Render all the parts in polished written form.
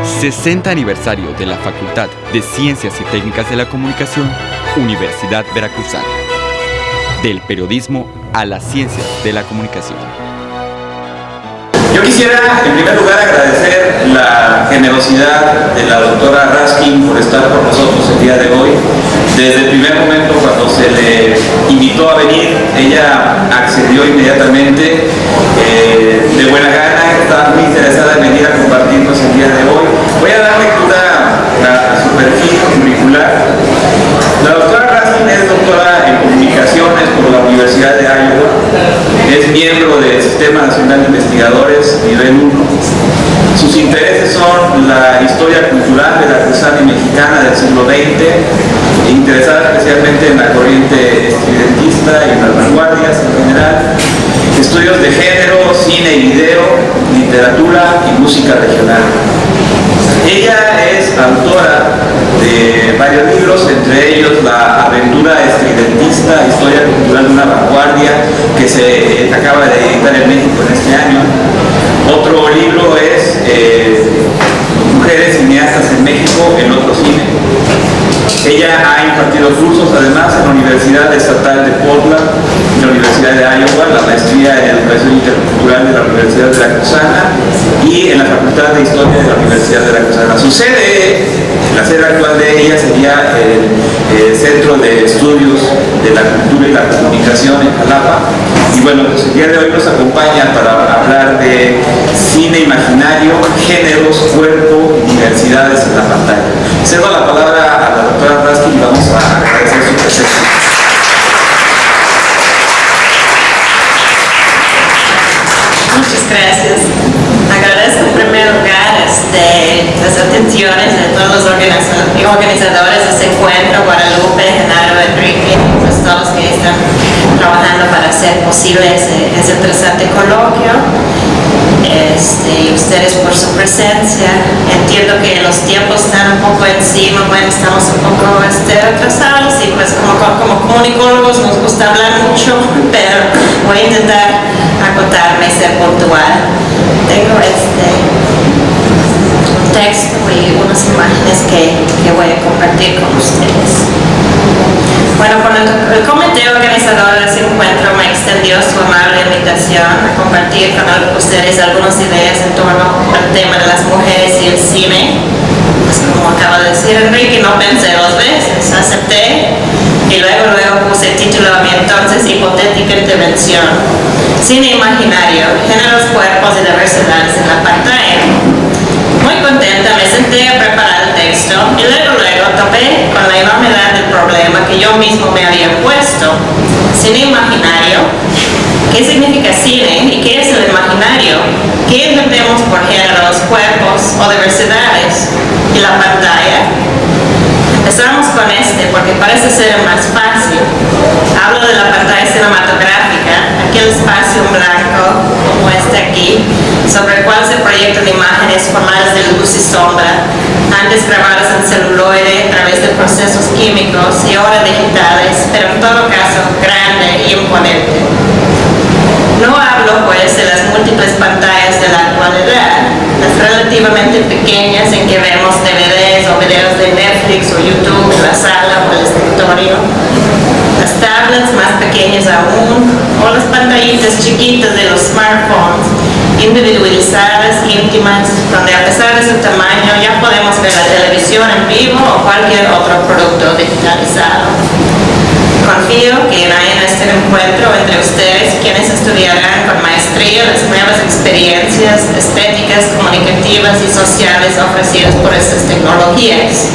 60 aniversario de la Facultad de Ciencias y Técnicas de la Comunicación, Universidad Veracruzana. Del periodismo a las ciencias de la comunicación. Yo quisiera, en primer lugar, agradecer la generosidad de la doctora Raskin por estar con nosotros el día de hoy. Desde el primer momento, cuando se le invitó a venir, ella accedió inmediatamente, de buena gana, estaba muy interesada en venir a compartirnos el día de hoy. Voy a dar lectura a su perfil curricular. La doctora Raskin es doctora en comunicaciones por la Universidad de Iowa, es miembro del Sistema Nacional de Investigadores nivel 1. Sus intereses son la historia cultural veracruzana y mexicana del siglo XX, interesada especialmente en la corriente estridentista y en las vanguardias en general, estudios de género, cine y video, literatura y música regional. Ella es autora de varios libros, entre ellos La aventura estridentista, historia cultural de una vanguardia, que se acaba de editar en México en este año. Otro libro es Mujeres cineastas en México, el otro cine. Ella ha impartido cursos además en la Universidad Estatal de Portland, en la Universidad de Iowa, la maestría en Educación Intercultural de la Universidad Veracruzana y en la Facultad de Historia de la Universidad Veracruzana. Su sede, la sede actual de ella sería el Centro de Estudios de la Cultura y la Comunicación en Jalapa. Y bueno, pues el día de hoy nos acompaña para hablar de cine imaginario, géneros, cuerpo y diversidades en la pantalla. Cedo la palabra a la doctora Raskin y vamos a agradecer su presencia. Muchas gracias. Agradezco en primer lugar las atenciones de todos los organizadores de este encuentro, Guadalupe, Genaro, Enrique, pues todos los que están trabajando para hacer posible ese interesante coloquio. Y ustedes por su presencia. Entiendo que los tiempos están un poco encima, bueno, estamos un poco atrasados y pues como comunicólogos nos gusta hablar mucho, pero voy a intentar acotarme y ser puntual. Tengo un texto y unas imágenes que voy a compartir con ustedes. Bueno, el comité organizador de ese encuentro me extendió su amable invitación a compartir con ustedes algunas ideas en torno al tema de las mujeres y el cine. Pues como acaba de decir Enrique, no pensé dos veces, acepté y luego puse el título a mi entonces hipotética intervención: Cine imaginario, géneros, cuerpos y diversidades en la pantalla. Muy contenta me senté a preparar el texto y luego topé con la enormidad del problema que yo mismo me había puesto. Cine imaginario, ¿qué significa cine y qué es el imaginario? ¿Qué entendemos por géneros, cuerpos o diversidades? ¿Y la pantalla? Empezamos con porque parece ser el más fácil. Hablo de la pantalla cinematográfica, aquel espacio en blanco como aquí, sobre el cual se proyectan imágenes formadas de luz y sombra, antes grabadas en celuloide a través de procesos químicos y ahora digitales, pero en todo caso grande y imponente. No hablo pues de las múltiples pantallas de la actualidad, las relativamente pequeñas en que vemos DVDs o videos de Netflix o YouTube en la sala o el escritorio, las tablets más pequeñas aún, o las pantallitas chiquitas de los smartphones, individualizadas, íntimas, donde a pesar de su tamaño ya podemos ver la televisión en vivo o cualquier otro producto digitalizado. Confío que hay en este encuentro entre ustedes quienes estudiarán con maestría las nuevas experiencias estéticas, comunicativas y sociales ofrecidas por estas tecnologías.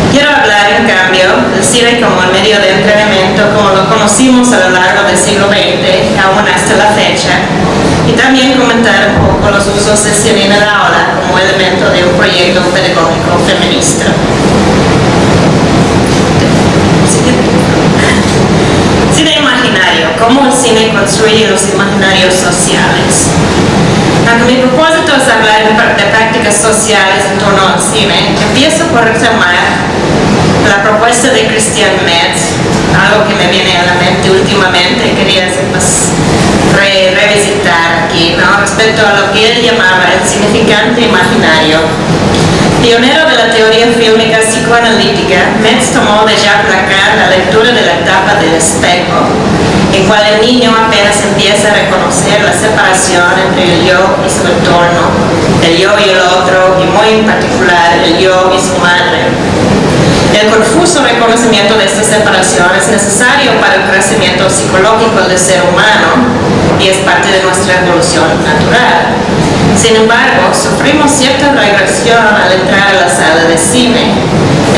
Quiero hablar, en cambio, del cine como un medio de entretenimiento como lo conocimos a lo largo del siglo XX, aún hasta la fecha, y también comentar un poco los usos del cine en la aula como elemento de un proyecto pedagógico feminista. Cine imaginario, cómo el cine construye los imaginarios sociales. Aunque mi propósito es hablar de prácticas sociales en torno al cine, empiezo por retomar la propuesta de Christian Metz, algo que me viene a la mente últimamente y quería revisitar aquí, ¿no? Respecto a lo que él llamaba el significante imaginario, Pionero de la teoría fílmica psicoanalítica, Metz tomó de Jacques Lacan la lectura de la etapa del espejo, en cual el niño apenas empieza a reconocer la separación entre el yo y su entorno, el yo y el otro, y muy en particular el yo y su madre. El confuso reconocimiento de esta separación es necesario para el crecimiento psicológico del ser humano y es parte de nuestra evolución natural. Sin embargo, sufrimos cierta regresión al entrar a la sala de cine,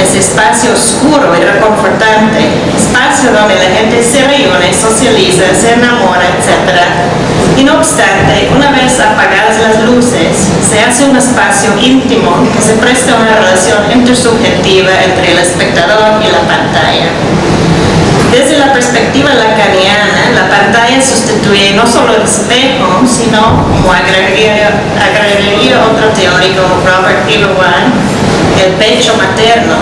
ese espacio oscuro y reconfortante, espacio donde la gente se reúne, socializa, se enamora, etc. Y no obstante, una vez apagadas las luces, se hace un espacio íntimo que se presta a una relación intersubjetiva entre el espectador y la pantalla. Desde la perspectiva lacaniana, la pantalla sustituye no solo el espejo, sino, como agregaría otro teórico, Robert Irwin, el pecho materno,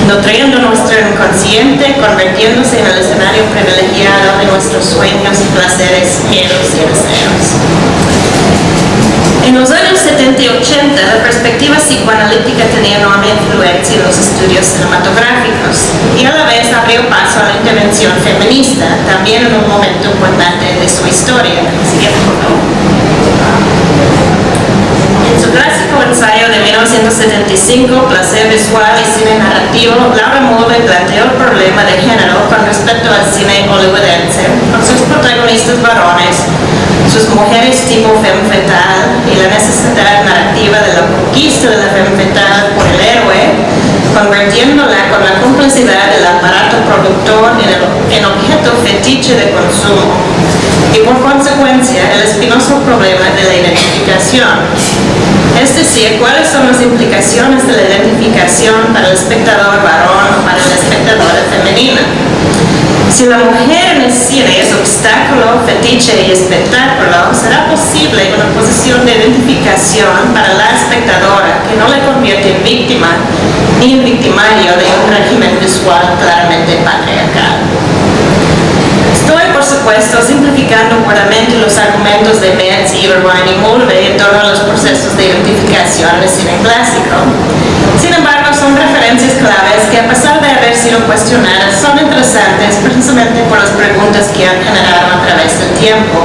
nutriendo nuestro inconsciente, convirtiéndose en el escenario privilegiado de nuestros sueños, placeres, miedos y deseos. En los años 70 y 80, la perspectiva psicoanalítica tenía enorme influencia en los estudios cinematográficos y a la vez abrió paso a la intervención feminista, también en un momento importante de su historia. Siguiente foto. En su clásico ensayo de 1975, Placer visual y cine narrativo, Laura Mulvey planteó el problema de género con respecto al cine hollywoodense, con sus protagonistas varones, sus mujeres tipo femme fatale y la necesidad narrativa de la conquista de la femme fatale por el héroe, convirtiéndola con la complicidad del aparato productor en objeto fetiche de consumo y por consecuencia el espinoso problema de la identificación. Es decir, cuáles son las implicaciones de la identificación para el espectador varón o para la espectadora femenina. Si la mujer en el cine es obstáculo, fetiche y espectáculo, será posible una posición de identificación para la espectadora que no le convierte en víctima ni en victimario de un régimen visual claramente patriarcal. Estoy, por supuesto, simplificando puramente los argumentos de Metz, Irwin y Mulvey en torno a los procesos de identificación del cine clásico. Sin embargo, son referencias claves que, a pesar de haber sido cuestionadas, son interesantes precisamente por las preguntas que han generado a través del tiempo.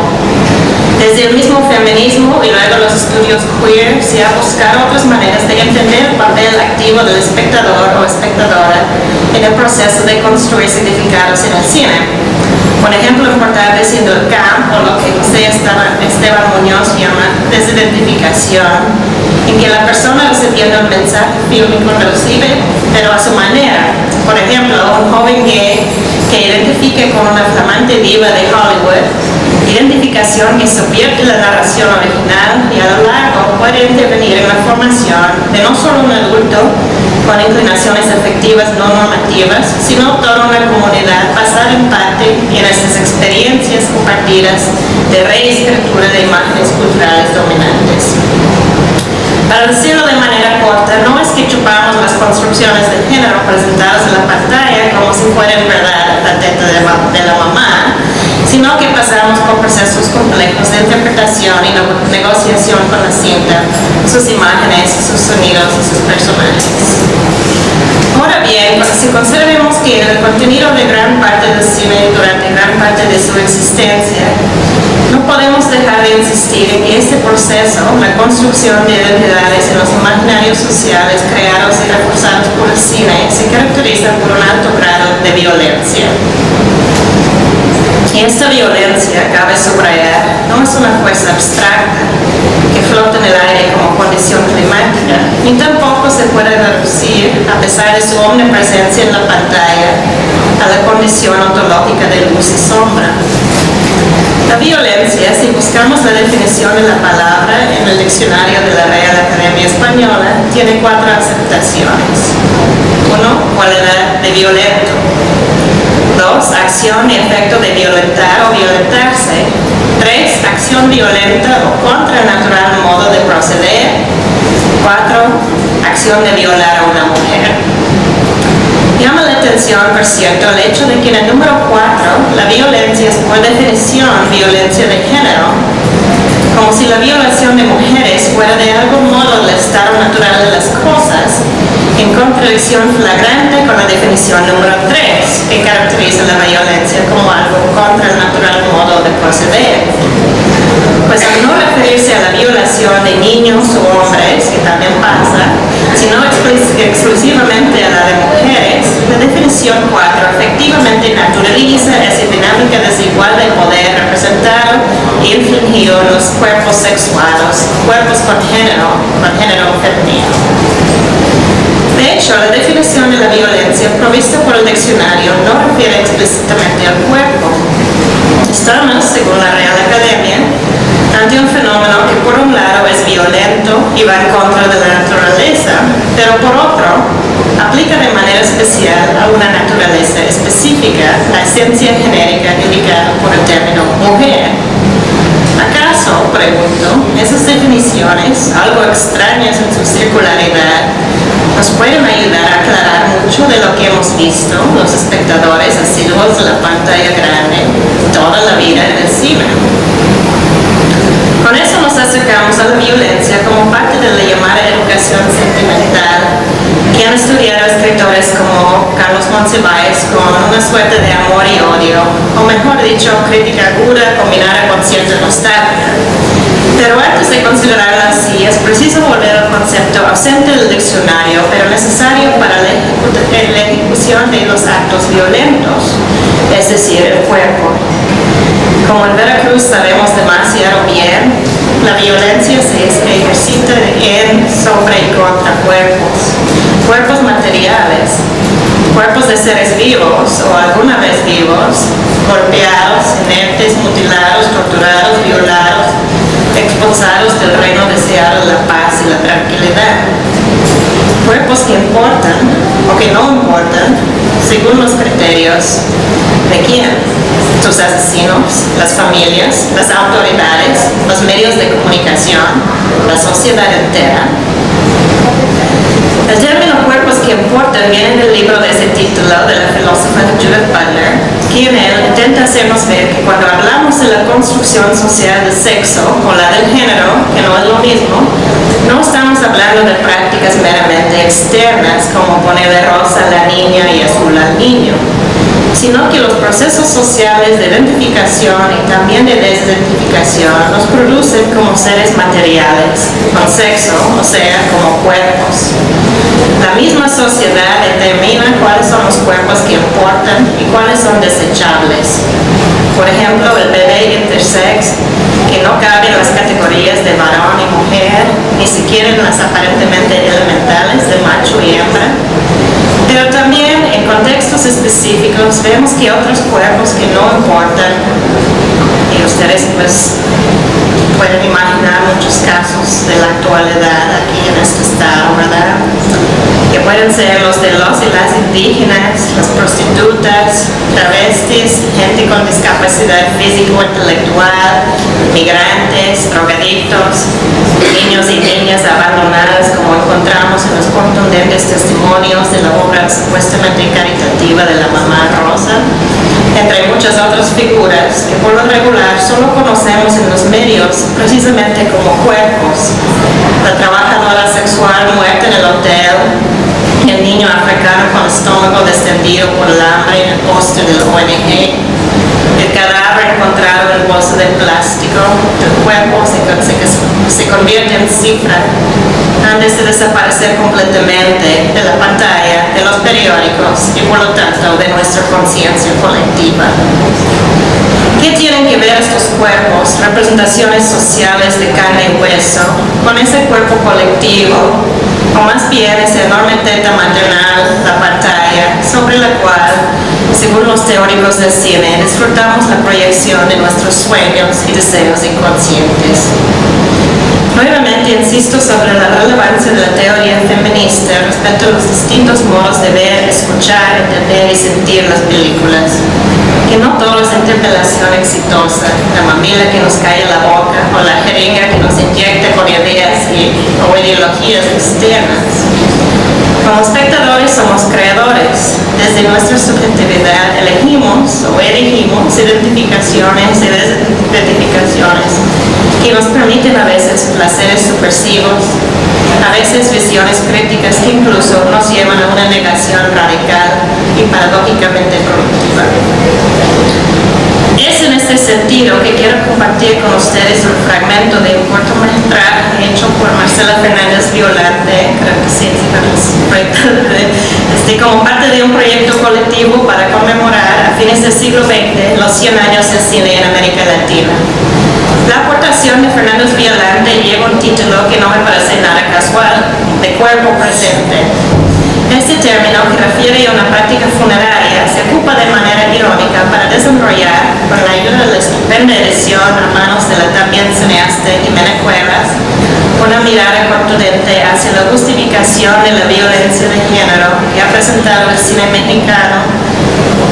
Desde el mismo feminismo y luego los estudios queer se ha buscado otras maneras de entender el papel activo del espectador o espectadora en el proceso de construir significados en el cine. Un ejemplo importante siendo el camp, o lo que José Esteban Muñoz llama desidentificación, en que la persona recibiendo el mensaje fílmico recibe, pero a su manera. Por ejemplo, un joven gay que identifique con una flamante diva de Hollywood, identificación que subvierte la narración original y a lo largo puede intervenir en la formación de no solo un adulto con inclinaciones afectivas no normativas, sino toda una comunidad basada en parte en estas experiencias compartidas de reescritura de imágenes culturales dominantes. Para decirlo de manera corta, no es que chupamos las construcciones de género presentadas en la pantalla como si fueran verdad la teta de la mamá, sino que pasamos por procesos complejos de interpretación y negociación con la cinta, sus imágenes, sus sonidos y sus personajes. Ahora bien, si consideramos que el contenido de gran parte del cine durante gran parte de su existencia, no podemos dejar de insistir en que este proceso, la construcción de identidades en los imaginarios sociales creados y reforzados por el cine, se caracteriza por un alto grado de violencia. Y esta violencia, cabe subrayar, no es una fuerza abstracta que flota en el aire como condición climática, ni tampoco se puede reducir, a pesar de su omnipresencia en la pantalla, a la condición ontológica de luz y sombra. La violencia, si buscamos la definición de la palabra en el diccionario de la Real Academia Española, tiene 4 aceptaciones. 1. Cualidad de violento. 2. Acción y efecto de violentar o violentarse. 3. Acción violenta o contra el natural modo de proceder. 4. Acción de violar a una mujer. Llama la atención, por cierto, el hecho de que en el número 4 la violencia es por definición violencia de género, como si la violación de mujeres fuera de algún modo el estado natural de las cosas, contradicción flagrante con la definición número 3, que caracteriza la violencia como algo contra el natural modo de proceder. Pues al no referirse a la violación de niños o hombres, que también pasa, sino exclusivamente a la de mujeres, la definición 4 efectivamente naturaliza esa dinámica desigual de poder representado e infligido en los cuerpos sexuales, cuerpos con género femenino. De hecho, la definición de la violencia provista por el diccionario no refiere explícitamente al cuerpo. Estamos, según la Real Academia, ante un fenómeno que por un lado es violento y va en contra de la naturaleza, pero por otro aplica de manera especial a una naturaleza específica la esencia genérica indicada por el término mujer. ¿Acaso, pregunto, esas definiciones, algo extrañas en su circularidad, nos pueden ayudar a aclarar mucho de lo que hemos visto los espectadores asiduos de la pantalla grande toda la vida en el cine? Con eso nos acercamos a la violencia como parte de la llamada educación sentimental, que han estudiado escritores como Carlos Monsiváis con una suerte de amor y odio, o mejor dicho, crítica aguda combinada con cierta nostalgia. Pero antes de considerarla así, es preciso volver al concepto ausente del diccionario, pero necesario para la ejecución de los actos violentos, es decir, el cuerpo. Como en Veracruz sabemos demasiado bien, la violencia se ejercita en, sobre y contra cuerpos materiales, cuerpos de seres vivos o alguna vez vivos, golpeados, inertes, mutilados, torturados, violados, expulsados del reino deseado de la paz y la tranquilidad. Cuerpos que importan o que no importan según los criterios de quién. Sus asesinos, las familias, las autoridades, los medios de comunicación, la sociedad entera. El término cuerpos que importan viene del libro de ese título de la filósofa Judith Butler, que en él intenta hacernos ver que cuando hablamos de la construcción social del sexo o la del género, que no es lo mismo, no estamos hablando de prácticas meramente externas como ponerle rosa a la niña y azul al niño, sino que los procesos sociales de identificación y también de desidentificación nos producen como seres materiales, con sexo, o sea, como cuerpos. La misma sociedad determina cuáles son los cuerpos que importan y cuáles son desechables. Por ejemplo, el bebé intersex, que no cabe en las categorías de varón y mujer, ni siquiera en las aparentemente elementales de macho y hembra. Pero también en contextos específicos vemos que otros cuerpos que no importan, y ustedes pues pueden imaginar muchos casos de la actualidad aquí en este estado, ¿verdad? Que pueden ser los de los y las indígenas, las prostitutas, travestis, gente con discapacidad físico-intelectual, migrantes, drogadictos, niños y niñas abandonadas, como encontramos en los contundentes testimonios de la obra supuestamente caritativa de la mamá Rosa, entre muchas otras figuras que por lo regular solo conocemos en los medios precisamente como cuerpos. La trabajadora sexual muerta en el hotel, el niño africano con estómago descendido por el hambre en el póster del ONG, el cadáver encontrado en el bolso de plástico del cuerpo se convierte en cifra antes de desaparecer completamente de la pantalla, de los periódicos y por lo tanto de nuestra conciencia colectiva. ¿Qué tienen que ver estos cuerpos, representaciones sociales de carne y hueso, con ese cuerpo colectivo, o más bien esa enorme teta maternal, la pantalla, sobre la cual, según los teóricos del cine, disfrutamos la proyección de nuestros sueños y deseos inconscientes? Nuevamente insisto sobre la relevancia de la teoría feminista respecto a los distintos modos de ver, escuchar, entender y sentir las películas. Que no todo es interpelación exitosa, la mamila que nos cae en la boca o la jeringa que nos inyecta con ideas o ideologías externas. Como espectadores somos creadores, desde nuestra subjetividad elegimos o erigimos identificaciones y desidentificaciones que nos permiten a veces placeres supersivos, a veces visiones críticas que incluso nos llevan a una negación radical y paradójicamente productiva. Es en este sentido que quiero compartir con ustedes un fragmento de un cortometraje hecho por Marcela Fernández Violante, creo que sí, como parte de un proyecto colectivo para conmemorar a fines del siglo XX los 100 años del cine en América Latina. La aportación de Fernández Violante lleva un título que no me parece nada casual, de cuerpo presente. Este término, que refiere a una práctica funeraria, se ocupa de manera irónica para desarrollar, con la ayuda de la estupenda edición a manos de la también cineasta Jimena Cuevas, una mirada contundente hacia la justificación de la violencia de género que ha presentado el cine mexicano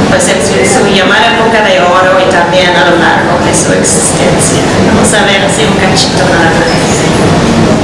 pues en su llamada época de oro y también a lo largo de su existencia. Vamos a ver así un cachito nada más.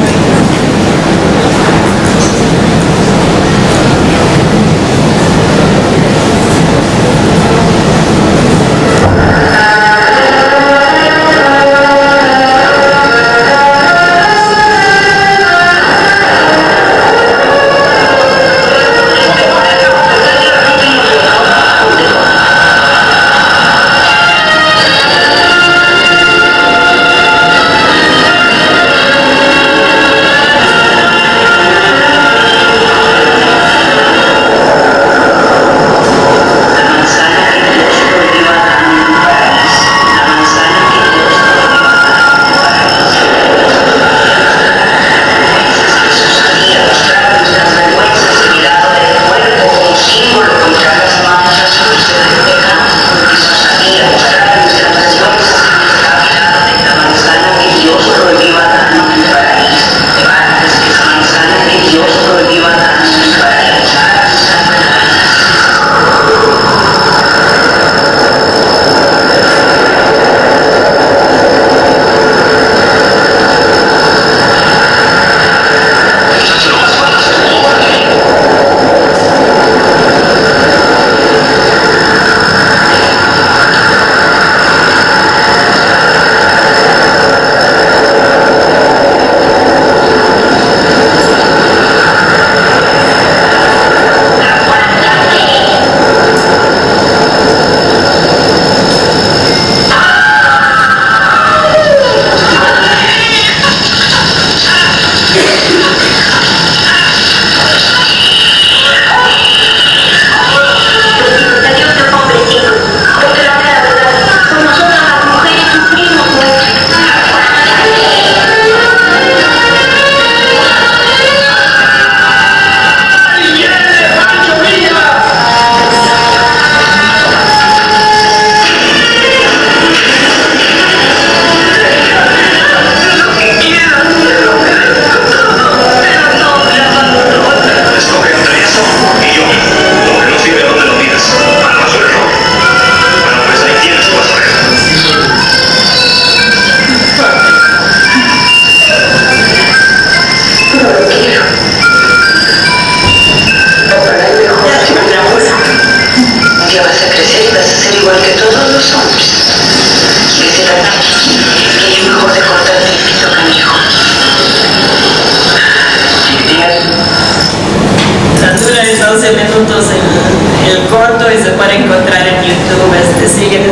el corto y se puede encontrar en YouTube. Siguen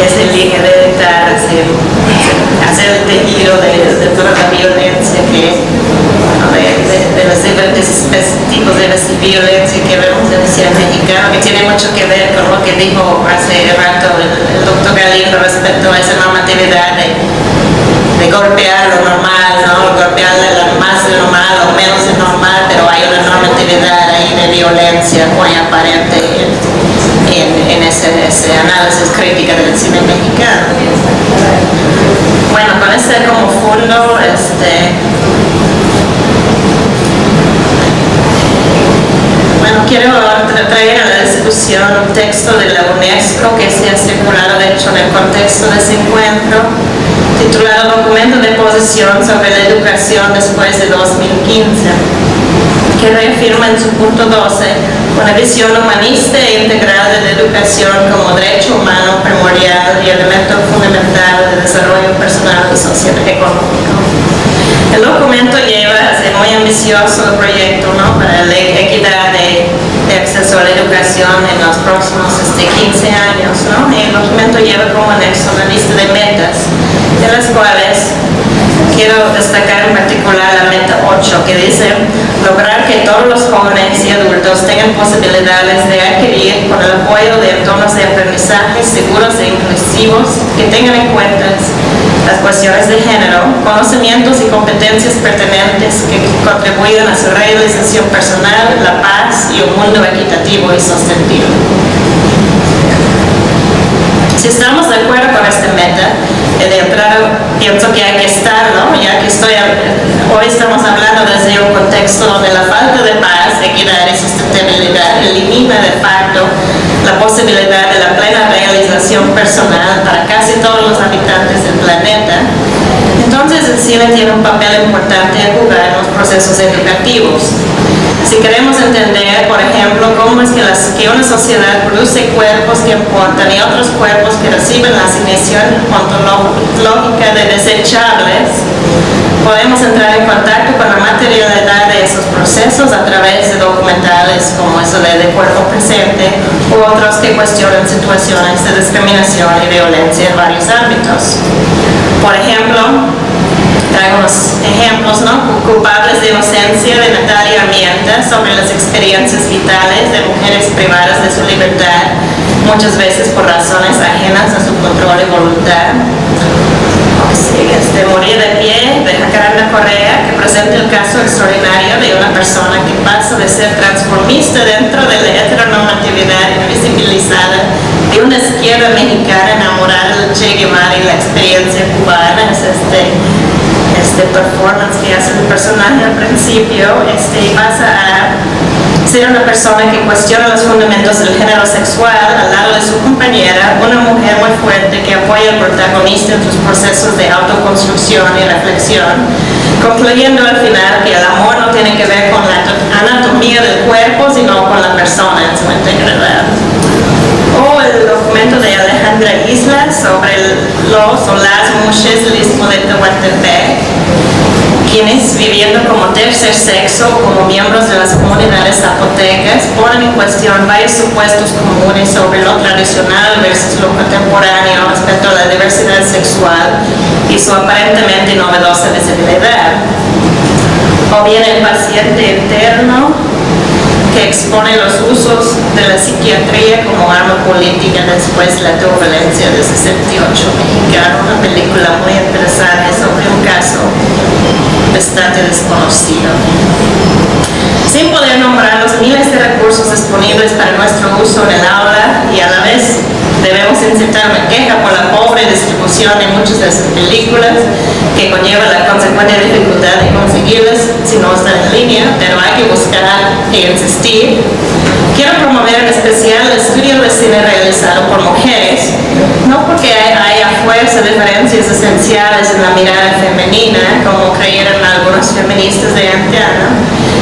ese línea de editar, hacer el tejido de toda la violencia de los diferentes tipos de violencia que vemos en el cine mexicano, que tiene mucho que ver con lo que dijo hace rato el doctor Galindo respecto a esa normatividad de golpear lo normal, ¿no? Golpear más de normal o menos de normal, pero hay una normatividad ahí de violencia muy aparente en ese análisis crítica del cine mexicano. Bueno, con este como fondo, quiero traer a la discusión un texto de la UNESCO que se ha circulado, de hecho, en el contexto de ese encuentro, titulado Documento de Posición sobre la Educación después de 2015, que reafirma en su punto 12 una visión humanista e integral de la educación como derecho humano primordial y elemento fundamental del desarrollo personal y socioeconómico. El documento lleva a ser muy ambicioso el proyecto, ¿no?, para la equidad de acceso a la educación en los próximos 15 años, ¿no? El documento lleva como anexo una lista de metas, de las cuales quiero destacar en particular la meta 8, que dice lograr que todos los jóvenes y adultos tengan posibilidades de adquirir, con el apoyo de entornos de aprendizaje seguros e inclusivos que tengan en cuenta las cuestiones de género, conocimientos y competencias pertinentes que contribuyan a su realización personal, la paz y un mundo equitativo y sostenible. Si estamos de acuerdo con esta meta, de entrada pienso que hay que estarlo, ya que hoy estamos hablando desde un contexto donde la falta de paz, equidad y sustentabilidad elimina de facto la posibilidad de la plena realización personal para casi todos los habitantes del planeta. Entonces el cine tiene un papel importante a jugar en los procesos educativos. Si queremos entender, por ejemplo, cómo es que una sociedad produce cuerpos que importan y otros cuerpos que reciben la asignación ontológica de desechables, podemos entrar en contacto con la materialidad de esos procesos a través de documentales como eso de Cuerpo Presente u otros que cuestionan situaciones de discriminación y violencia en varios ámbitos. Por ejemplo, traigo unos ejemplos, ¿no? Culpables de inocencia, de Natalia Armienta, sobre las experiencias vitales de mujeres privadas de su libertad, muchas veces por razones ajenas a su control y voluntad. Morir de pie, de Jacaranda Correa, que presenta el caso extraordinario de una persona que pasa de ser transformista dentro de la heteronormatividad invisibilizada de una izquierda mexicana enamorada de Che Guevara y la experiencia cubana. Es este performance que hace el personaje al principio, pasa a ser una persona que cuestiona los fundamentos del género sexual al lado de su compañera, una mujer muy fuerte que apoya al protagonista en sus procesos de autoconstrucción y reflexión, concluyendo al final que el amor no tiene que ver con la anatomía del cuerpo, sino con la persona en su integridad. O el documento de Alejandra Isla sobre los o las mujeres del Istmo de Tehuantepec, quienes viviendo como tercer sexo o como miembros de las comunidades zapotecas ponen en cuestión varios supuestos comunes sobre lo tradicional versus lo contemporáneo respecto a la diversidad sexual y su aparentemente novedosa visibilidad. O bien el paciente interno, que expone los usos de la psiquiatría como arma política después de la turbulencia de 68 mexicano, una película muy interesante sobre un caso bastante desconocido. Sin poder nombrar los miles de recursos disponibles para nuestro uso en el aula, y a la vez debemos incitar una queja por la pobre distribución de muchas de esas películas, que conlleva la consecuente dificultad de conseguirlas si no están en línea, pero hay que buscar e insistir. Quiero promover en especial el estudio de cine realizado por mujeres, no porque haya fuerza diferencias esenciales en la mirada femenina, como creyeron algunos feministas de antaño,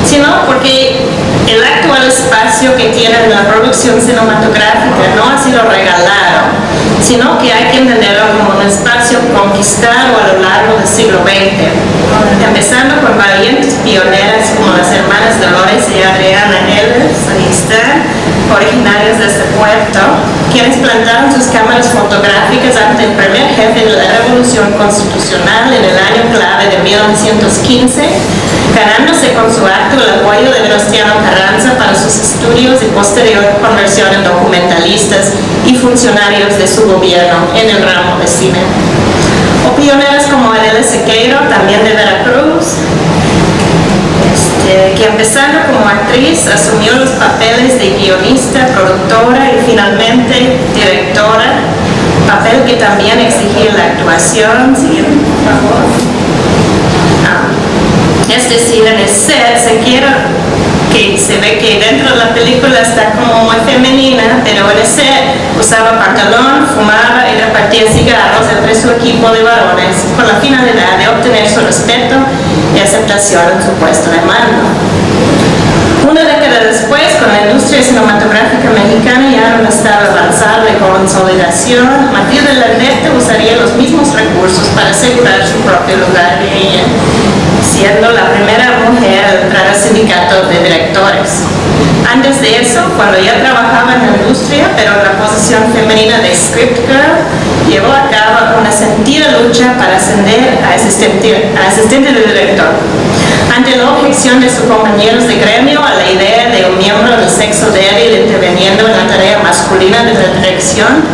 sino porque el actual espacio que tiene la producción cinematográfica no ha sido regalado, sino que hay que entenderlo como un espacio conquistado a lo largo del siglo XX, empezando con valientes pioneras como las hermanas Dolores y Adriana Ehlers, ahí están, originarias de este puerto, quienes plantaron sus cámaras fotográficas ante el primer jefe de la Revolución Constitucional en el año clave de 1915, ganándose con su acto el apoyo de Venustiano Carranza para sus estudios y posterior conversión en documentalistas y funcionarios de su gobierno en el ramo de cine. O pioneras como Adela Siqueiro, también de Veracruz, que empezando como actriz asumió los papeles de guionista, productora y finalmente directora, papel que también exigía la actuación. ¿Sí? Por favor. Es decir, en el set se ve que dentro de la película está como muy femenina, pero en el set usaba pantalón, fumaba y repartía cigarros entre su equipo de varones con la finalidad de obtener su respeto y aceptación en su puesto de mando. Una década después, con la industria grabación, Matilde Landete usaría los mismos recursos para asegurar su propio lugar de ella, siendo la primera mujer a entrar al sindicato de directores. Antes de eso, cuando ya trabajaba en la industria, pero en la posición femenina de script girl, llevó a cabo una sentida lucha para ascender a asistente de director. Ante la objeción de sus compañeros de gremio a la idea de un miembro del sexo débil interviniendo en la tarea masculina de la dirección,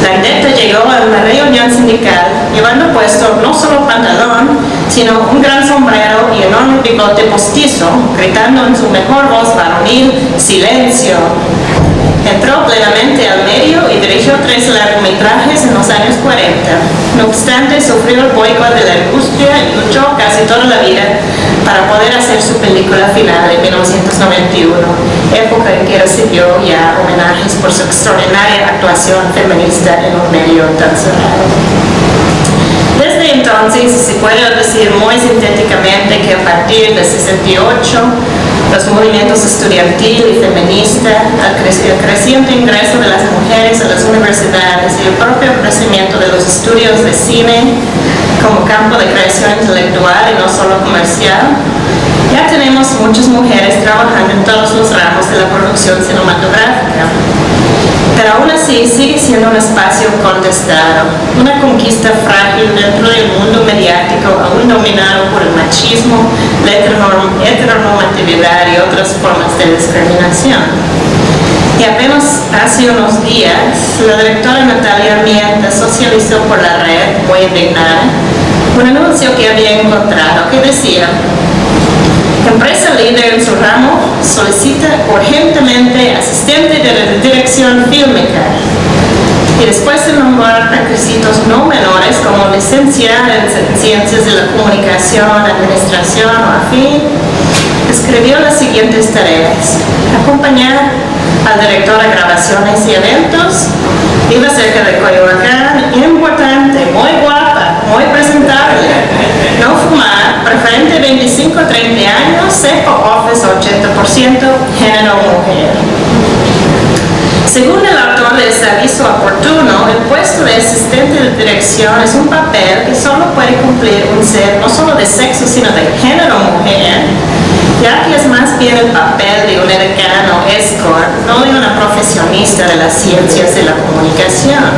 Landete llegó a una reunión sindical llevando puesto no solo pantalón, sino un gran sombrero y enorme bigote postizo, gritando en su mejor voz varonil: ¡silencio! Entró plenamente al medio y dirigió 3 largometrajes en los años 40. No obstante, sufrió el boicot de la industria y luchó casi toda la vida para poder hacer su película final en 1991, época en que recibió ya homenajes por su extraordinaria actuación feminista en un medio tan cerrado. Desde entonces, se puede decir muy sintéticamente que a partir de 68, los movimientos estudiantil y feminista, el creciente ingreso de las mujeres a las universidades y el propio crecimiento de los estudios de cine como campo de creación intelectual y no solo comercial, ya tenemos muchas mujeres trabajando en todos los ramos de la producción cinematográfica. Pero aún así sigue siendo un espacio contestado, una conquista frágil dentro del mundo mediático aún dominado por el machismo, la heteronormatividad y otras formas de discriminación. Y apenas hace unos días, la directora Natalia Mienta socializó por la red, muy indignada, un anuncio que había encontrado que decía: empresa líder en su ramo solicita urgentemente asistente de dirección fílmica. Y después de nombrar requisitos no menores como licenciada en ciencias de la comunicación, administración o afín, escribió las siguientes tareas: acompañar al director a grabaciones y eventos, vive cerca de Coyoacán, importante, muy guapa, muy presentable, no fumar, preferente 25 a 30 años, seco office 80%, género mujer. Según el autor de este aviso oportuno, el puesto de asistente de dirección es un papel que solo puede cumplir un ser no solo de sexo, sino de género mujer, ya que es más bien el papel de un edecano escort, no de una profesionista de las ciencias de la comunicación.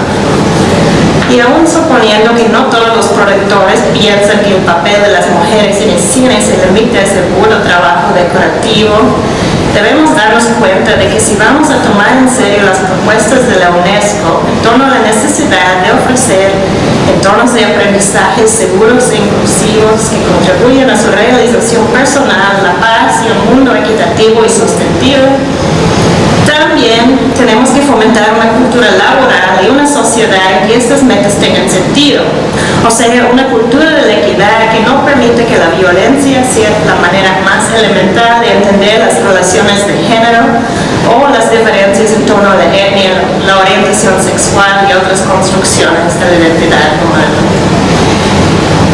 Y aún suponiendo que no todos los productores piensan que el papel de las mujeres en el cine se limita a ese puro trabajo decorativo, debemos darnos cuenta de que si vamos a tomar en serio las propuestas de la UNESCO en torno a la necesidad de ofrecer entornos de aprendizaje seguros e inclusivos que contribuyan a su realización personal, la paz y un mundo equitativo y sostenible, también tenemos que fomentar una cultura laboral y una sociedad en que estas metas tengan sentido. O sea, una cultura de la equidad que no permite que la violencia sea la manera más elemental de entender las relaciones de género o las diferencias en torno a la etnia, la orientación sexual y otras construcciones de la identidad humana.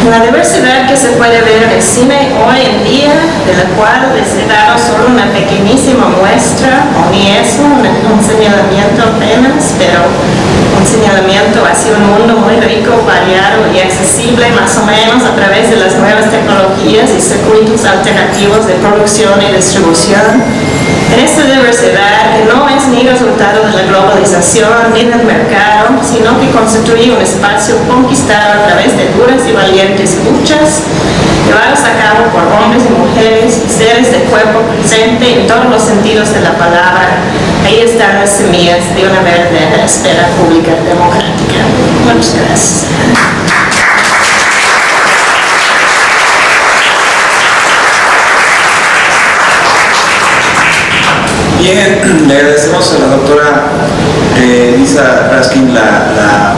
La diversidad que se puede ver en el cine hoy en día, de la cual les he dado solo una pequeñísima muestra, o ni eso, un señalamiento apenas, pero un señalamiento hacia un mundo muy rico, variado y accesible, más o menos a través de las nuevas tecnologías y circuitos alternativos de producción y distribución. En esta diversidad, que no es ni resultado de la globalización ni del mercado, sino que constituye un espacio conquistado a través de duras y valientes luchas, llevadas a cabo por hombres y mujeres y seres de cuerpo presente en todos los sentidos de la palabra. Ahí están las semillas de una verdadera esfera pública democrática. Muchas gracias. Bien, le agradecemos a la doctora Lisa Raskin la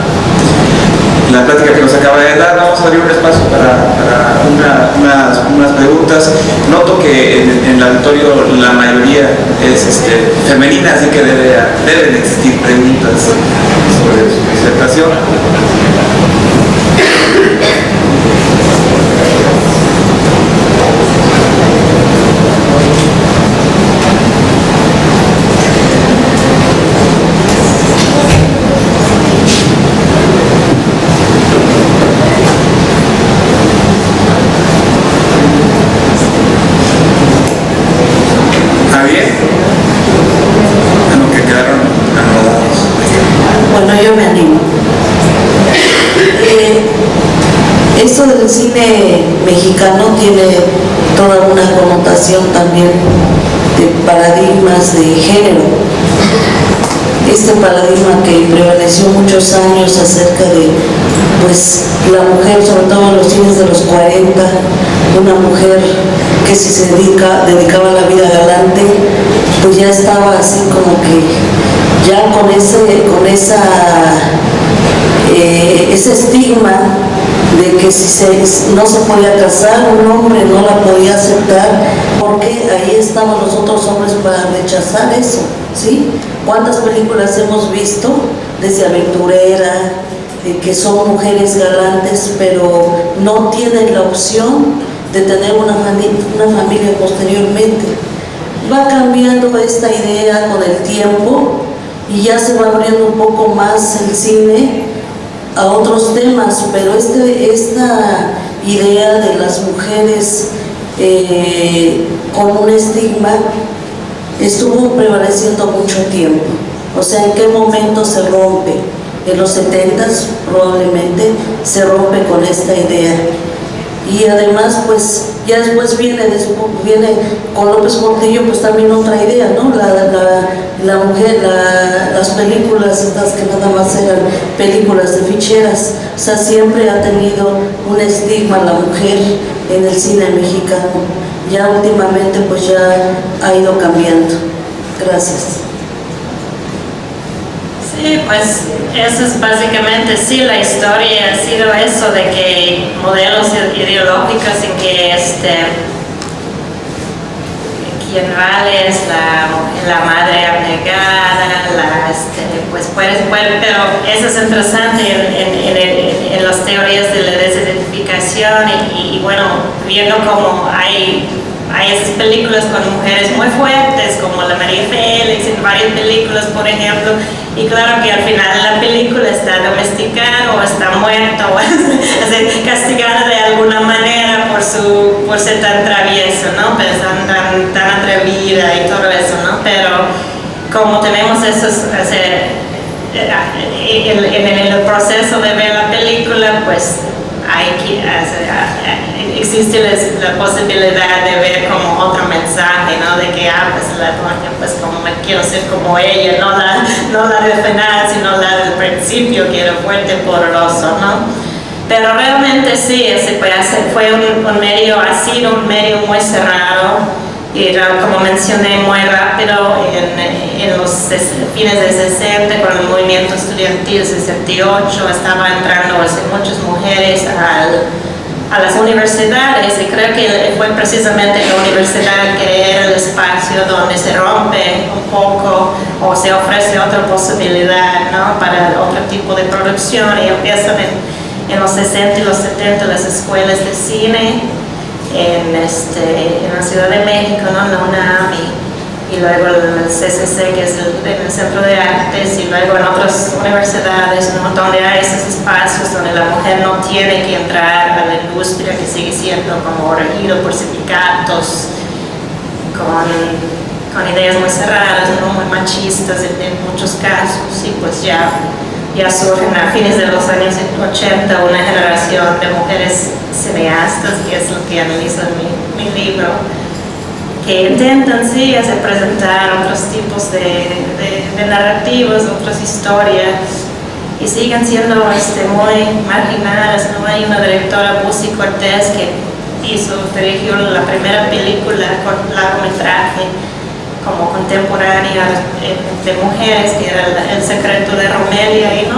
plática que nos acaba de dar. Vamos a abrir un espacio para unas preguntas. Noto que en el auditorio la mayoría es femenina, así que deben existir preguntas sobre su disertación. tiene toda una connotación también de paradigmas de género. Este paradigma que prevaleció muchos años acerca de pues la mujer, sobre todo en los fines de los 40, una mujer que si se dedicaba a la vida galante, pues ya estaba así como que ya con ese estigma de que si no se podía casar, un hombre no la podía aceptar, porque ahí estaban los otros hombres para rechazar eso, ¿sí? ¿Cuántas películas hemos visto desde Aventurera, que son mujeres galantes, pero no tienen la opción de tener una familia posteriormente? Va cambiando esta idea con el tiempo y ya se va abriendo un poco más el cine a otros temas, pero esta idea de las mujeres con un estigma estuvo prevaleciendo mucho tiempo. O sea, ¿en qué momento se rompe? En los 70s probablemente se rompe con esta idea. Y además, pues, ya después viene con López Portillo, pues también otra idea, ¿no? La mujer, las películas estas que nada más eran películas de ficheras, o sea, siempre ha tenido un estigma la mujer en el cine mexicano. Ya últimamente, pues ya ha ido cambiando. Gracias. Sí, pues eso es básicamente, sí, la historia ha sido eso de que modelos ideológicos en que quien vale es la madre abnegada, pues puede, pero eso es interesante en las teorías de la desidentificación y bueno, viendo cómo hay esas películas con mujeres muy fuertes, como la María Félix, en varias películas, por ejemplo, y claro que al final la película está domesticada o está muerta o castigada de alguna manera por ser tan travieso, ¿no? Pero tan atrevida y todo eso, ¿no? Pero como tenemos esos, en el proceso de ver la película, pues existe la posibilidad de ver como otro mensaje, ¿no? De que, pues como me quiero ser como ella, no la del final, sino la del principio, que era fuerte, poderoso, ¿no? Pero realmente sí, fue un medio, ha sido un medio muy cerrado, y como mencioné muy rápido, en los fines de 60, con el movimiento estudiantil 68, estaban entrando muchas mujeres a las universidades, y creo que fue precisamente la universidad que era el espacio donde se rompe un poco o se ofrece otra posibilidad, ¿no? Para otro tipo de producción, y empiezan en los 60 y los 70 las escuelas de cine en la Ciudad de México, ¿no? La UNAM, y luego el CCC, que es el Centro de Artes, y luego en otras universidades, ¿no? Donde hay esos espacios donde la mujer no tiene que entrar a la industria, que sigue siendo como regido por sindicatos, con ideas muy cerradas, ¿no? Muy machistas en muchos casos, y pues ya surgen a fines de los años 80 una generación de mujeres cineastas, que es lo que analizo en mi libro, que intentan sí presentar otros tipos de narrativos, otras historias, y siguen siendo muy marginadas, ¿no? Hay una directora, Busi Cortés, que dirigió la primera película con largometraje como contemporánea de mujeres, que era El secreto de Romelia, y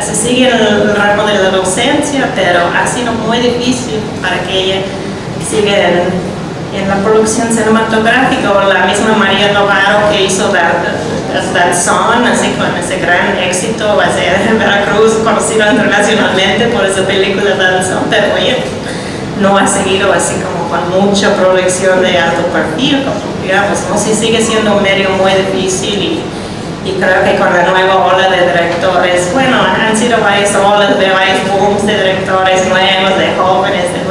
se sigue el ramo de la docencia, pero ha sido muy difícil para que ella siga en la producción cinematográfica, o la misma María Novaro, que hizo Danzón, así con ese gran éxito, va a ser en Veracruz, conocido internacionalmente por esa película Danzón, pero ella no ha seguido así como con mucha producción de alto perfil, como digamos, ¿no? Sí, sigue siendo un medio muy difícil, y creo que con la nueva ola de directores, bueno, han sido varias olas de varios booms de directores nuevos, de jóvenes, de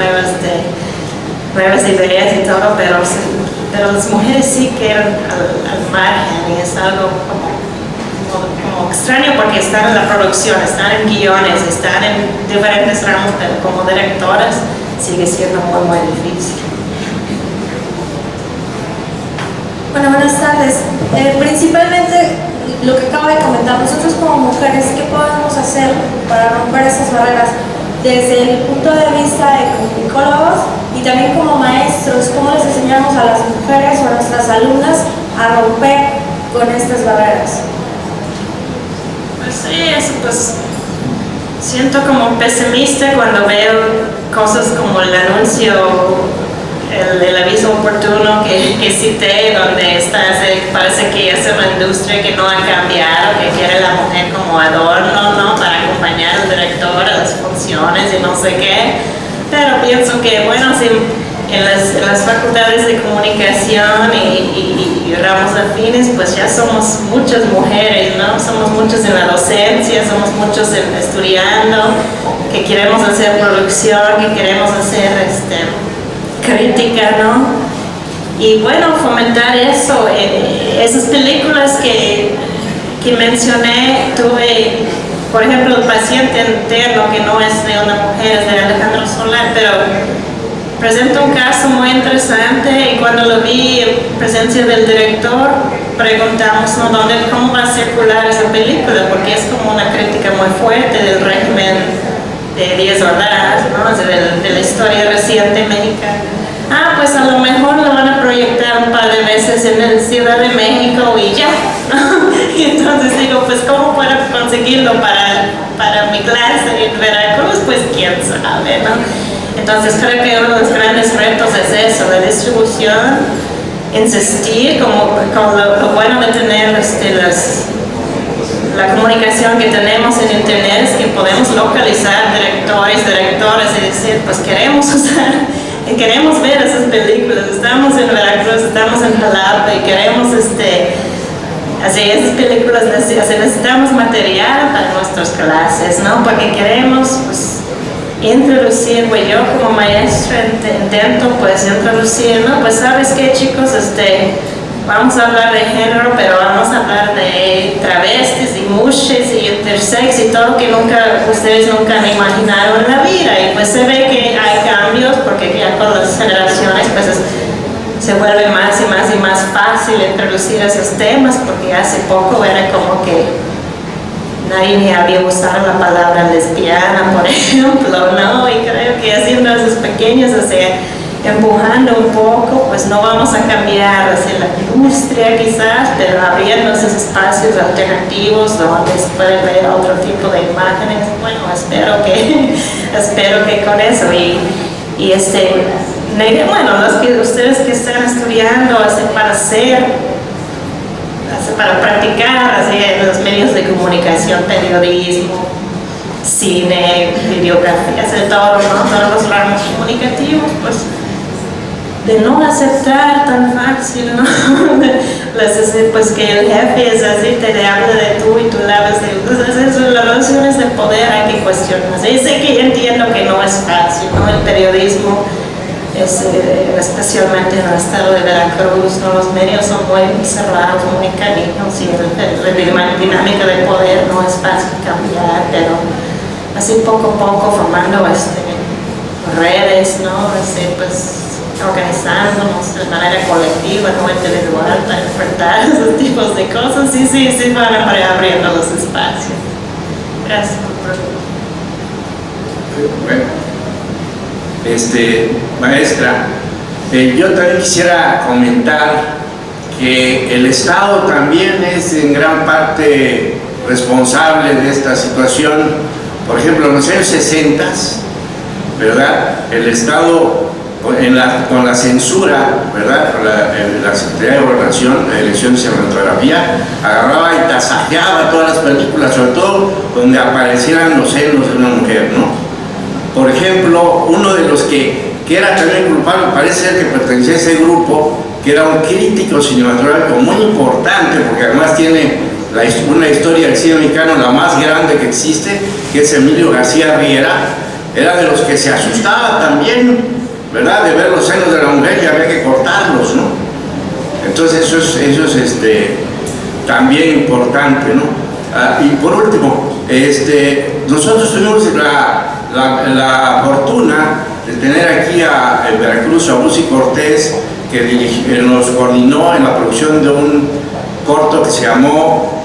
nuevas ideas y todo, pero las mujeres sí quedan al margen, y es algo como extraño, porque están en la producción, están en guiones, están en diferentes ramos como directoras, sigue siendo muy, muy difícil. Bueno, buenas tardes. Principalmente lo que acabo de comentar, nosotros como mujeres, ¿qué podemos hacer para romper esas barreras? Desde el punto de vista de comunicólogos y también como maestros, ¿cómo les enseñamos a las mujeres o a nuestras alumnas a romper con estas barreras? Pues sí, eso pues siento como pesimista cuando veo cosas como el anuncio, el aviso oportuno que cité, donde parece que es una industria que no ha cambiado, que quiere la mujer como adorno, ¿no? Para acompañar al director a las funciones y no sé qué. Pero pienso que, bueno, si en las facultades de comunicación y ramos afines, pues ya somos muchas mujeres, ¿no? Somos muchas en la docencia, somos muchos estudiando, que queremos hacer producción, que queremos hacer crítica, ¿no? Y bueno, fomentar eso. Esas películas que mencioné, tuve, por ejemplo, El paciente interno, que no es de una mujer, es de Alejandro Solar, pero presenta un caso muy interesante, y cuando lo vi en presencia del director, preguntamos, ¿no? ¿Cómo va a circular esa película? Porque es como una crítica muy fuerte del régimen de Díaz Ordaz, ¿no? De la historia reciente mexicana. Pues a lo mejor lo van a proyectar un par de veces en la Ciudad de México y ya, ¿no? Y entonces digo, pues ¿cómo puedo conseguirlo para mi clase en Veracruz? Pues quién sabe, ¿no? Entonces creo que uno de los grandes retos es eso, la distribución, insistir, como lo bueno de tener la comunicación que tenemos en internet, es que podemos localizar directores y decir, pues queremos ver esas películas, estamos en Veracruz, estamos en Jalapa y queremos hacer esas películas, necesitamos material para nuestras clases, ¿no? Porque queremos pues introducir, pues yo como maestra intento pues introducir, ¿no? Pues sabes qué, chicos, vamos a hablar de género, pero vamos a hablar de travestis y mushes y intersex y todo que ustedes nunca han imaginado en la vida. Y pues se ve que hay cambios, porque ya con las generaciones pues se vuelve más y más y más fácil introducir esos temas, porque hace poco era como que nadie ni había usado la palabra lesbiana, por ejemplo, ¿no? Y creo que haciendo esos pequeños, empujando un poco, pues no vamos a cambiar hacia la industria quizás, pero abriendo esos espacios alternativos donde se puede ver otro tipo de imágenes. Bueno, espero que con eso bueno, ustedes que están estudiando para practicar en los medios de comunicación, periodismo, cine, videografía, todos los ramos comunicativos, pues de no aceptar tan fácil, ¿no? Pues que el jefe es así, te habla de tú y tú le hablas de tú. Entonces las relaciones de poder hay que cuestionarse. Y sé que yo entiendo que no es fácil, ¿no? El periodismo, especialmente en el estado de Veracruz, ¿no? Los medios son muy cerrados, muy caninos, y la dinámica de poder no es fácil cambiar, pero así poco a poco formando redes, ¿no? Pues organizándonos de manera colectiva, no individual, para enfrentar esos tipos de cosas. Sí, van abriendo los espacios. Gracias por Bueno, maestra, yo también quisiera comentar que el Estado también es en gran parte responsable de esta situación. Por ejemplo, en los años 60, ¿verdad? El Estado, con la censura, ¿verdad? La Secretaría de Gobernación, la Dirección de Cinematografía, agarraba y tasajeaba todas las películas, sobre todo donde aparecieran los senos de una mujer, ¿no? Por ejemplo, uno de los que era también culpable, parece ser que pertenecía a ese grupo, que era un crítico cinematográfico muy importante, porque además tiene una historia del cine mexicano la más grande que existe, que es Emilio García Riera. Era de los que se asustaba también, ¿verdad?, de ver los senos de la mujer, y había que cortarlos, ¿no? Entonces eso es también importante, ¿no? Y por último, nosotros tuvimos la fortuna de tener aquí en Veracruz a Busi Cortés, que nos coordinó en la producción de un corto que se llamó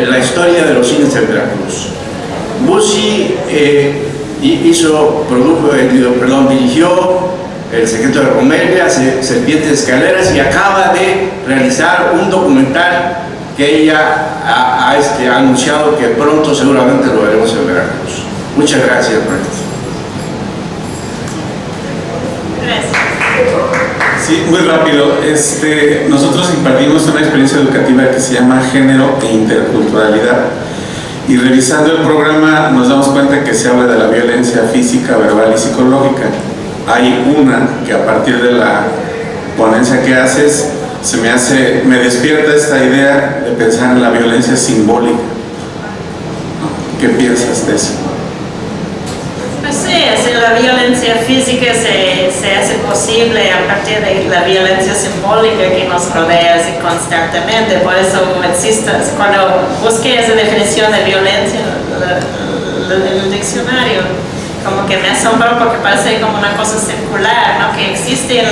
La historia de los cines de Veracruz. Busi dirigió El secreto de Romelia, Serpientes Escaleras, y acaba de realizar un documental que ella ha anunciado que pronto seguramente lo veremos en Veracruz. Muchas gracias por esto. Sí, muy rápido. Nosotros impartimos una experiencia educativa que se llama Género e Interculturalidad, y revisando el programa nos damos cuenta que se habla de la violencia física, verbal y psicológica. Hay una que a partir de la ponencia que haces me despierta esta idea de pensar en la violencia simbólica. ¿Qué piensas de eso? Pues sí, la violencia física se hace posible a partir de la violencia simbólica que nos rodea así constantemente. Por eso existe, cuando busqué esa definición de violencia en el diccionario, como que me asombró porque parece como una cosa circular, ¿no? Que existe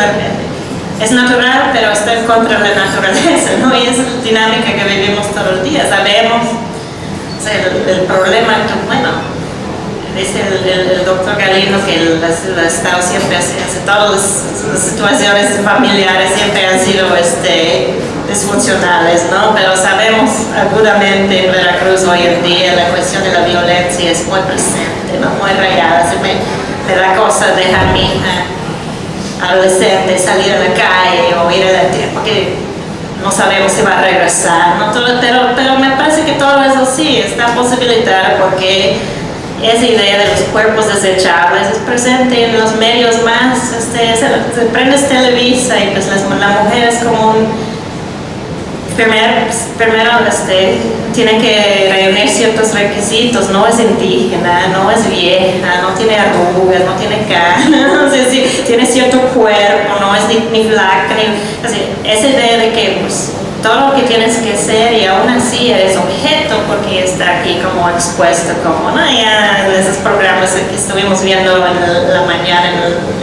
es natural, pero está en contra de la naturaleza, ¿no? Y es la dinámica que vivimos todos los días. Sabemos, o sea, el problema, bueno, dice el doctor Galindo que el Estado siempre hace todas las situaciones familiares siempre han sido disfuncionales, ¿no? Pero sabemos agudamente en Veracruz hoy en día la cuestión de la violencia es muy presente, ¿no? Muy rayada. Me da cosa dejar a mi hija adolescente salir a la calle o ir a la tienda porque no sabemos si va a regresar, ¿no? Pero me parece que todo eso sí está posibilitado porque esa idea de los cuerpos desechables es presente en los medios más, se prende Televisa y pues la mujer es como un primero tiene que reunir ciertos requisitos, no es indígena, no es vieja, no tiene arrugas, no tiene cara, no sé si tiene cierto cuerpo, no es ni flaca, esa idea de que pues, todo lo que tienes que ser y aún así eres objeto porque está aquí como expuesto, como ¿no? Ya en esos programas que estuvimos viendo en la mañana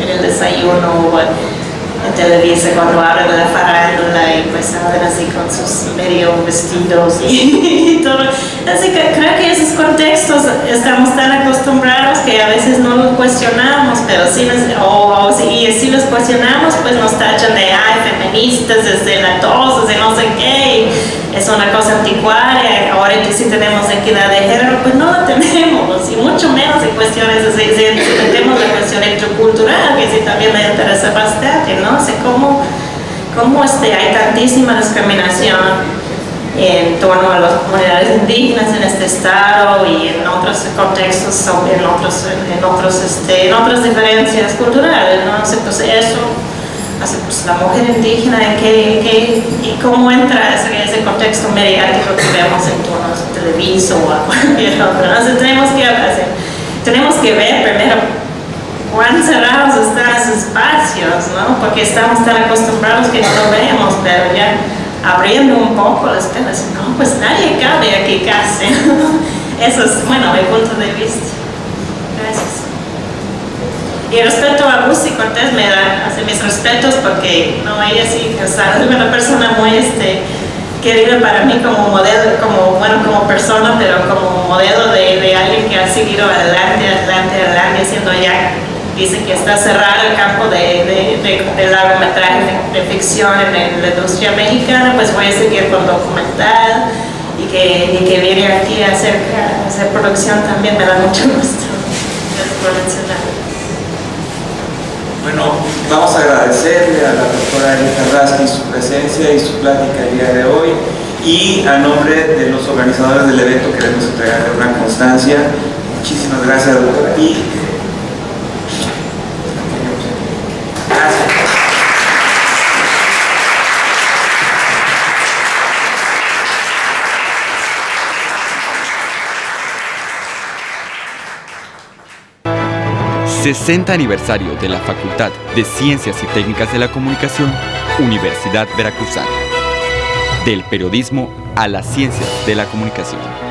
en el desayuno en Televisa cuando hablan de la farándula y pues hablan así con sus medio vestidos y todo. Así que creo que esos contextos estamos tan acostumbrados que a veces no los cuestionamos, pero si los cuestionamos pues nos tachan de feministas, desde latosos, de no sé qué, y es una cosa anticuaria. Ahora que sí tenemos equidad de género, pues no la tenemos, y mucho menos en cuestiones así, si tenemos la cuestión intercultural, que sí también me interesa bastante, ¿no? O sea, cómo hay tantísima discriminación en torno a las comunidades indígenas en este estado y en otros contextos, en otras diferencias culturales, ¿no? Entonces eso, pues la mujer indígena, y cómo entra ese contexto mediático que vemos en torno a Televisa o a cualquier otro. Entonces tenemos que ver primero cuán cerrados están esos espacios, ¿no? Porque estamos tan acostumbrados que no lo vemos, pero ya abriendo un poco las penas, no, pues nadie cabe aquí casi. Eso es, bueno, mi punto de vista. Gracias. Y respecto a Busi Cortés, me da mis respetos porque no, ella sí, o sea, es una persona muy querida para mí como modelo, como persona, pero como modelo de alguien que ha seguido adelante, haciendo ya. Dice que está cerrado el campo de largometraje de ficción en la industria mexicana, pues voy a seguir con documental y que viene aquí a hacer producción también me da mucho gusto. Gracias por mencionarlo. Bueno, vamos a agradecerle a la doctora Erika Raskin su presencia y su plática el día de hoy, y a nombre de los organizadores del evento queremos entregarle una constancia. Muchísimas gracias, doctora. Gracias. 60 aniversario de la Facultad de Ciencias y Técnicas de la Comunicación, Universidad Veracruzana. Del periodismo a las ciencias de la comunicación.